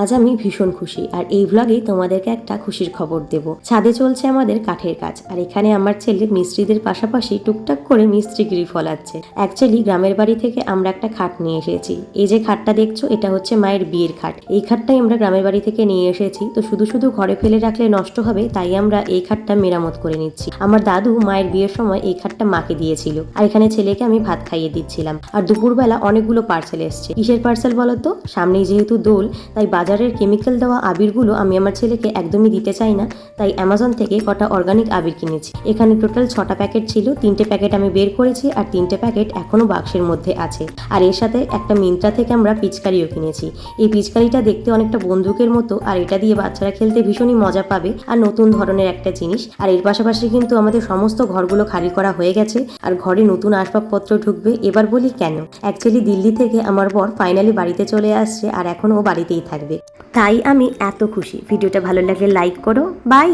আজ আমি ভীষণ খুশি আর এই ভ্লগে তোমাদেরকে একটা খুশির খবর দেব। ছাদে চলছে আমাদের কাঠের কাজ আর এখানে আমার ছেলে মিস্ত্রিদের পাশাপাশি টুকটাক করে মিস্ত্রিগিরি ফলাচ্ছে। অ্যাকচুয়ালি গ্রামের বাড়ি থেকে আমরা একটা খাট নিয়ে এসেছি। এই যে খাটটা দেখছো এটা হচ্ছে মায়ের বিয়ের খাট। এই খাটটাই আমরা গ্রামের বাড়ি থেকে নিয়ে এসেছি। তো শুধু শুধু ঘরে ফেলে রাখলে নষ্ট হবে, তাই আমরা এই খাটটা মেরামত করে নিচ্ছি। আমার দাদু মায়ের বিয়ের সময় এই খাটটা মাকে দিয়েছিল আর এখানে ছেলেকে আমি ভাত খাইয়ে দিচ্ছিলাম। আর দুপুরবেলা অনেকগুলো পার্সেল এসছে। কিসের পার্সেল বলো তো? সামনেই যেহেতু দোল, তাই বাজারের কেমিক্যাল দেওয়া আবিরগুলো আমি আমার ছেলেকে একদমই দিতে চাই না, তাই অ্যামাজন থেকে কটা অর্গানিক আবির কিনেছি। এখানে টোটাল 6টা প্যাকেট ছিল, 3টে প্যাকেট আমি বের করেছি আর 3টে প্যাকেট এখনো বাক্সের মধ্যে আছে। আর এর সাথে একটা মিন্ত্রা থেকে আমরা পিচকারিও কিনেছি। এই পিচকারিটা দেখতে অনেকটা বন্দুকের মতো আর এটা দিয়ে বাচ্চারা খেলতে ভীষণই মজা পাবে আর নতুন ধরনের একটা জিনিস। আর এর পাশাপাশি কিন্তু আমাদের সমস্ত ঘরগুলো খালি করা হয়ে গেছে আর ঘরে নতুন আসবাবপত্র ঢুকবে। এবার বলি কেন, অ্যাকচুয়ালি দিল্লি থেকে আমার বর ফাইনালি বাড়িতে চলে আসছে আর এখন ও বাড়িতেই থাকবে, তাই আমি এত খুশি। ভিডিওটা ভালো লাগলে লাইক করো। বাই।